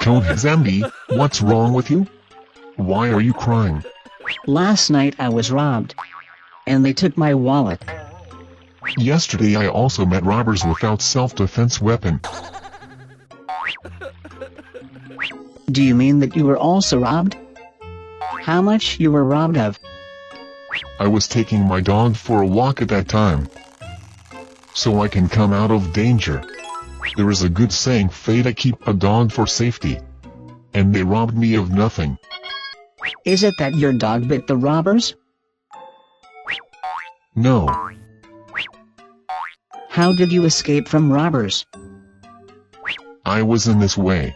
Conehead Zombie, what's wrong with you? Why are you crying? Last night I was robbed. And they took my wallet. Yesterday I also met robbers without self-defense weapon. Do you mean that you were also robbed? How much you were robbed of? I was taking my dog for a walk at that time, so I can come out of danger. There is a good saying, fate keep a dog for safety. And they robbed me of nothing. Is it that your dog bit the robbers? No. How did you escape from robbers? I was in this way.